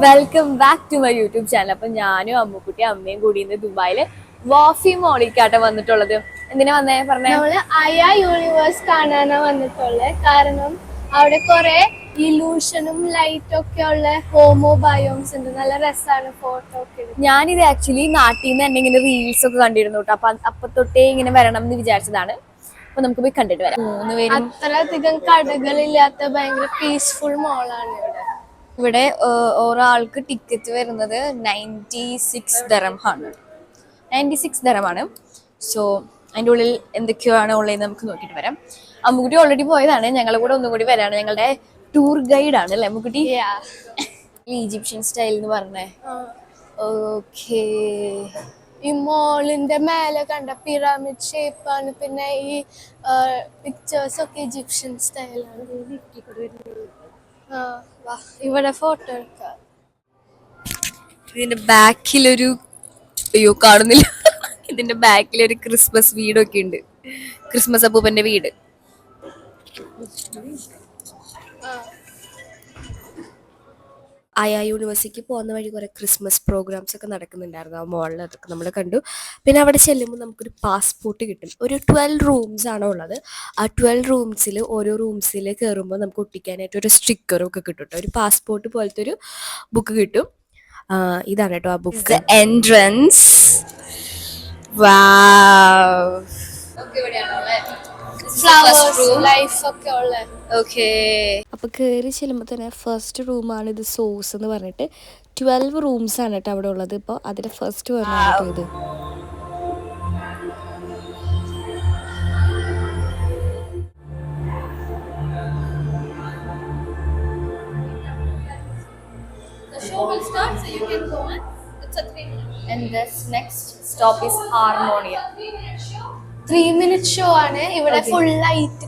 Welcome back to my YouTube channel. അപ്പൊ ഞാനും അമ്മുക്കുട്ടി അമ്മയും കൂടി ഇന്ന് ദുബായില് വാഫി മോളിക്കാട്ടെ വന്നിട്ടുള്ളത്. എന്തിനാ വന്നേ പറഞ്ഞേ? നമ്മള് അയ യൂണിവേഴ്സ് കാണാനാ വന്നിട്ടുള്ളത്. കാരണം അവിടെ കുറെ ഇലൂഷനും ലൈറ്റും ഒക്കെ ഉള്ള ഹോമോ ബയോംസ് ഉണ്ട്. നല്ല രസമാണ് ഫോട്ടോ ഒക്കെ. ഞാനിത് ആക്ച്വലി നാട്ടിൽ നിന്ന് തന്നെ ഇങ്ങനെ റീൽസ് ഒക്കെ കണ്ടിരുന്നു കേട്ടോ. അപ്പൊ തൊട്ടേ ഇങ്ങനെ വരണം എന്ന് വിചാരിച്ചതാണ്. അപ്പൊ നമുക്ക് പോയി കണ്ടിട്ട് വരാം. 3 പേരും അത്രയധികം കടകളില്ലാത്ത ഭയങ്കര പീസ്ഫുൾ മോളാണ് ഇവിടെ. ഇവിടെ ഒരാൾക്ക് ടിക്കറ്റ് വരുന്നത് 96 ദറം ആണ്. 96 ദറമാണ്. സോ അതിൻ്റെ ഉള്ളിൽ എന്തൊക്കെയാണ് ഉള്ളതെന്ന് നമുക്ക് നോക്കിയിട്ട് വരാം. അമ്മുക്കുട്ടി ഓൾറെഡി പോയതാണ്. ഞങ്ങളുടെ കൂടെ ഒന്നും കൂടി വരാണ്. ഞങ്ങളുടെ ടൂർ ഗൈഡ് ആണ് അല്ലേ അമ്മുക്കുട്ടി? ഈജിപ്ഷ്യൻ സ്റ്റൈൽ എന്ന് പറഞ്ഞേ. ഓക്കേ. ഈ മോളിന്റെ മേലെ കണ്ട പിറാമിഡ് ഷേപ്പാണ്. പിന്നെ ഈ പിക്ചേഴ്സ് ഒക്കെ ഈജിപ്ഷ്യൻ സ്റ്റൈലാണ്. ഇവിടെ ഫോട്ടോ എടുക്കാം. ഇതിന്റെ ബാക്കിലൊരു കാണുന്നില്ല. ഇതിന്റെ ബാക്കിലൊരു ക്രിസ്മസ് വീടൊക്കെ ഉണ്ട്. ക്രിസ്മസ് അപ്പൂപ്പന്റെ വീട്. അയ യൂണിവേഴ്സിറ്റിക്ക് പോകുന്ന വഴി കുറെ ക്രിസ്മസ് പ്രോഗ്രാംസ് ഒക്കെ നടക്കുന്നുണ്ടായിരുന്നു. ആ മോളിൽ അതൊക്കെ നമ്മൾ കണ്ടു. പിന്നെ അവിടെ ചെല്ലുമ്പോൾ നമുക്കൊരു പാസ്പോർട്ട് കിട്ടും. ഒരു 12 റൂംസ് ആണ് ഉള്ളത്. ആ 12 റൂംസിൽ ഓരോ റൂംസിൽ കയറുമ്പോൾ നമുക്ക് ഒട്ടിക്കാനായിട്ട് ഒരു സ്റ്റിക്കറും ഒക്കെ കിട്ടും കേട്ടോ. ഒരു പാസ്പോർട്ട് പോലത്തെ ഒരു ബുക്ക് കിട്ടും. ഇതാണ് കേട്ടോ ആ ബുക്ക്. എൻട്രൻസ്. അപ്പൊ കയറി ചെല്ലുമ്പോൾ തന്നെ ഫസ്റ്റ് റൂമാണ് ഇത്. സോസ് എന്ന് പറഞ്ഞിട്ട് 12 റൂംസ് ആണ് കേട്ടോ അവിടെ ഉള്ളത്. ഇപ്പൊ അതിന്റെ ഫസ്റ്റ് വന്നാണ് ഇത്. And this next stop is Harmonia. 3-minute show ആണ്. ഇവിടെ ഫുൾ ലൈറ്റ്,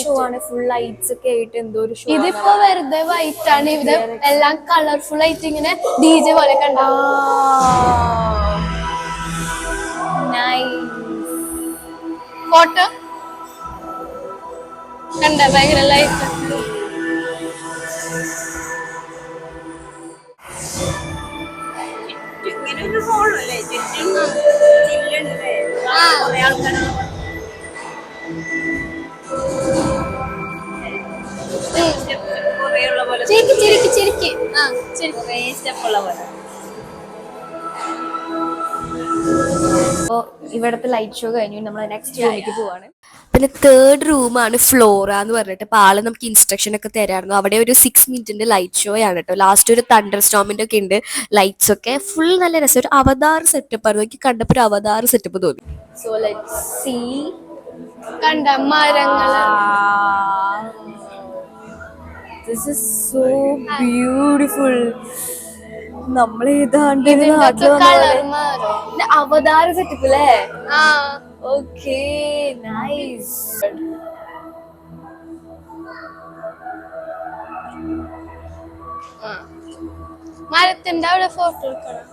ഷോ ആണ്. ഫുൾ ലൈറ്റ്സ് ഒക്കെ ആയിട്ട് എന്തോ ഒരു ഷോ. ഇതിപ്പോ വെറുതെ വൈറ്റ് ആണ്. ഇവിടെ എല്ലാം കളർഫുൾ ആയിട്ട് ഇങ്ങനെ DJ പോലെ കണ്ടോ. ഫോട്ടോ കണ്ട ഭയങ്കര ലൈറ്റ്. ഇവിടത്തെ ലൈറ്റ് ഷോ കഴിഞ്ഞു. നമ്മൾ നെക്സ്റ്റ് റൂമിലേക്ക് പോവാണ്. പിന്നെ 3rd റൂമാണ് ഫ്ലോറ എന്ന് പറഞ്ഞിട്ട്. അപ്പൊ ആള് നമുക്ക് ഇൻസ്ട്രക്ഷൻ ഒക്കെ തരായിരുന്നു. അവിടെ ഒരു 6 മിനിറ്റിന്റെ ലൈറ്റ് ഷോ ആണ് കേട്ടോ. ലാസ്റ്റ് ഒരു തണ്ടർ സ്റ്റോമിന്റെ ഒക്കെ ഉണ്ട്. ലൈറ്റ്സ് ഒക്കെ ഫുൾ നല്ല രസം. ഒരു അവതാർ സെറ്റപ്പ് ആണ്. എനിക്ക് കണ്ടപ്പോ ഒരു അവതാർ സെറ്റപ്പ് തോന്നി. So let's see. കണ്ട മരങ്ങള്. This is so beautiful. നമ്മൾ ഏതാണ്ട് അവതാര സെറ്റപ്പ് അല്ലേ? Okay, nice. മരത്തിന്റെ അവിടെ ഫോട്ടോ എടുക്കണം.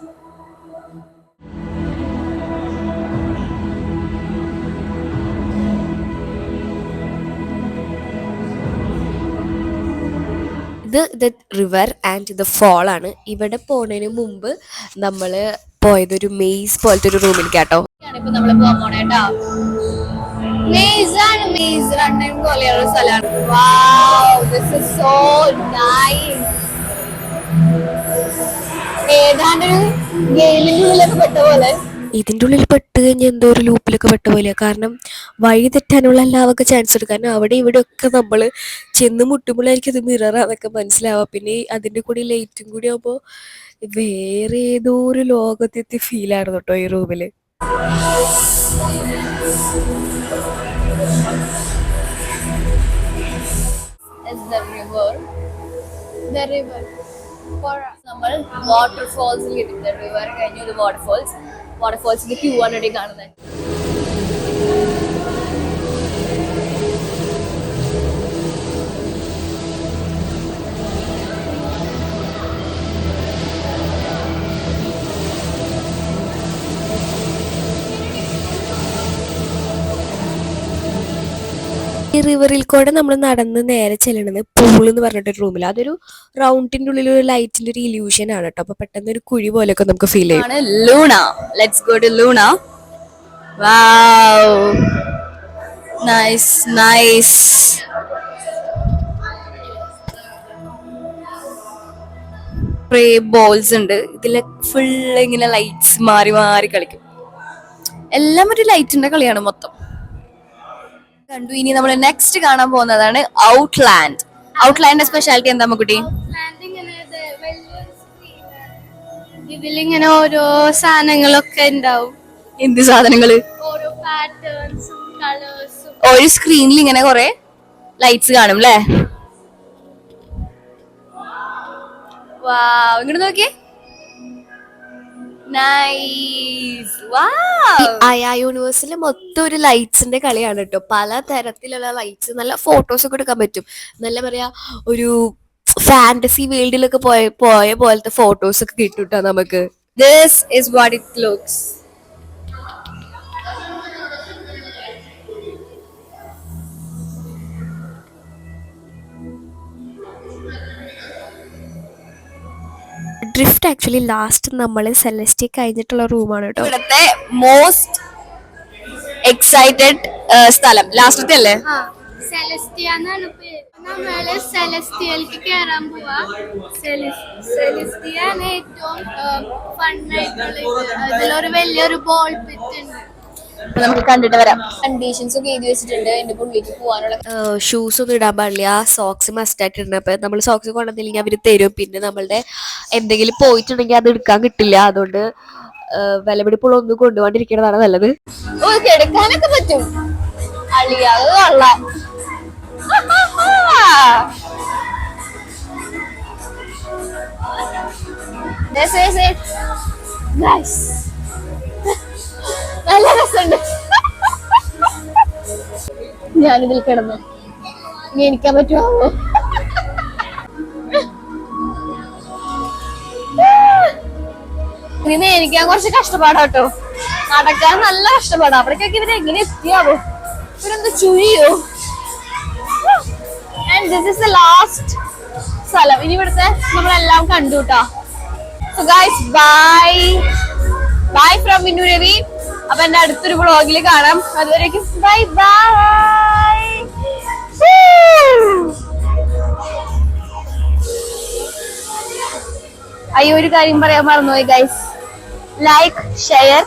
ഇത് റിവർ ആൻഡ് ദ ഫോൾ ആണ്. ഇവിടെ പോണതിന് മുമ്പ് നമ്മള് പോയതൊരു മെയ്സ് പോലത്തെ ഒരു റൂമിൽ കേട്ടോ. ഇപ്പൊ നമ്മള് പോകാൻ പോണേട്ടോ. പോലെയുള്ള സ്ഥലമാണ്. ഏതാണ്ടൊരു ഗെയിമിന്റെ ഉള്ളിലൊക്കെ പെട്ട പോലെ. ഇതിൻ്റെ ഉള്ളിൽ പെട്ട് കഴിഞ്ഞാൽ എന്തോ ഒരു ലൂപ്പിലൊക്കെ പെട്ട പോലെ. കാരണം വഴി തെറ്റാനുള്ള എല്ലാവൊക്കെ ചാൻസ് ഉണ്ട്. കാരണം അവിടെ ഇവിടെ ഒക്കെ നമ്മൾ ചെന്ന് മുട്ടുമ്പോഴായിരിക്കും ഇത് മിററാന്നൊക്കെ മനസ്സിലാവുക. പിന്നെ അതിൻ്റെ കൂടി ലൈറ്റും കൂടി ആകുമ്പോൾ വേറെ ഏതോ ഒരു ലോകത്തെത്തി ഫീലായിരുന്നു കേട്ടോ ഈ റൂമില്. നമ്മൾ വാട്ടർഫോൾസിൽ കിട്ടുന്നത്. റിവർ കഴിഞ്ഞു ഇത് വാട്ടർഫോൾസ്. വാട്ടർഫോൾസിന്റെ ക്യൂ ആണ് ഇവിടെ കാണുന്നത്. ഈ റിവറിൽ കൂടെ നമ്മൾ നടന്ന് നേരെ ചെല്ലണത് പൂൾ എന്ന് പറഞ്ഞിട്ടൊരു റൂമിൽ. അതൊരു റൗണ്ടിന്റെ ഉള്ളിൽ ഒരു ലൈറ്റിന്റെ ഒരു ഇല്യൂഷൻ ആണ് കേട്ടോ. അപ്പൊ പെട്ടെന്ന് ഒരു കുഴി പോലെയൊക്കെ നമുക്ക് ഫീൽ ചെയ്യും. ആണ് Luna. Let's go to Luna. Wow, nice nice. കുറേ ബോൾസ് ഉണ്ട് ഇതില്. ഫുൾ ഇങ്ങനെ ലൈറ്റ്സ് മാറി മാറി കളിക്കും. എല്ലാം ഒരു ലൈറ്റിന്റെ കളിയാണ് മൊത്തം. കണ്ടു. ഇനി നമ്മൾ നെക്സ്റ്റ് കാണാൻ പോകുന്നതാണ് ഔട്ട്ലാൻഡ്. ഔട്ട്ലാൻഡിന്റെ സ്പെഷ്യാലിറ്റി എന്താ കുട്ടി? ഇതിലിങ്ങനെ ഓരോ സാധനങ്ങളൊക്കെ ഉണ്ടാവും. എന്ത് സാധനങ്ങള്? ഓരോ പാറ്റേൺസും കളേഴ്സും. ഒരു സ്ക്രീനിൽ ഇങ്ങനെ കുറെ ലൈറ്റ്സ് കാണും അല്ലേ? വാവ്, ഇങ്ങോട്ട് നോക്കിയേ. നൈസ്. വാവ്. അയാ യൂണിവേഴ്സിലെ മൊത്തം ഒരു ലൈറ്റ്സിന്റെ കളിയാണ് കേട്ടോ. പല തരത്തിലുള്ള ലൈറ്റ്സ്, നല്ല ഫോട്ടോസ് ഒക്കെ എടുക്കാൻ പറ്റും. നല്ല പറയാ ഒരു ഫാന്റസി വേൾഡിലൊക്കെ പോയ പോലത്തെ ഫോട്ടോസ് ഒക്കെ കിട്ടും കേട്ടോ നമുക്ക്. This is what it looks. Drift actually last നമ്മൾ സെലസ്റ്റി കഴിഞ്ഞിട്ടുള്ള റൂമാണ് കേട്ടോ. ഇവിടുത്തെ മോസ്റ്റ് എക്സൈറ്റഡ് സ്ഥലം ലാസ്റ്റത്തെ അല്ലേ? സെലസ്റ്റിയ എന്നാണ് പേര്. നമ്മള് സെലസ്റ്റിയയിലേക്ക് കയറാൻ പോവാ. സെലസ്റ്റിയാണ് ഏറ്റവും ഫണ്ണായിട്ടുള്ള. ഇതിലൊരു വലിയൊരു ബോൾ പിറ്റ് ഉണ്ട്. നമുക്ക് കണ്ടിട്ട് വരാം. കണ്ടീഷൻസ് ഒക്കെ എഴുതി വെച്ചിട്ടുണ്ട് എന്റെ ഉള്ളിലേക്ക് പോകാനുള്ള. ഷൂസ് ഒന്നും ഇടാൻ പാടില്ല, സോക്സ് മസ്റ്റ് ആയിട്ടുണ്ട്. അപ്പൊ നമ്മൾ സോക്സ് കൊണ്ടുവന്നില്ലെങ്കിൽ അവര് തരും. പിന്നെ നമ്മളുടെ എന്തെങ്കിലും പോയിട്ടുണ്ടെങ്കിൽ അത് എടുക്കാൻ കിട്ടില്ല. അതുകൊണ്ട് വിലപിടിപ്പുള്ള ഒന്നും കൊണ്ടുപോകാണ്ടിരിക്കുന്നതാണ് നല്ലത്. ഓ, കിടക്കാനൊക്കെ പറ്റും. അളിയാത് കൊള്ളാം. നല്ല രസമുണ്ട്. ഞാനിതിൽ കിടന്നു. ഇനി എനിക്കാൻ പറ്റുമോ? ഇനി എനിക്കാൻ കുറച്ച് കഷ്ടപ്പാടാട്ടോ. നടക്കാൻ നല്ല കഷ്ടപ്പാടാ. അവിടേക്കൊക്കെ ഇവരെങ്ങനെ എത്തിയാവോ? ഇവരെന്ത് ചുഴിയോ? And this is the last സ്ഥലം. ഇനി ഇവിടുത്തെ നമ്മളെല്ലാം കണ്ടു കേട്ടോ. So guys, bye. Bye from Minnu Ravi. അപ്പൊ എന്റെ അടുത്തൊരു വ്ളോഗിൽ കാണാം. അതുവരേക്കും ബൈ ബൈ. അയ്യോ, ഒരു കാര്യം പറയാൻ മറന്നുപോയി ഗൈസ്. Like, share,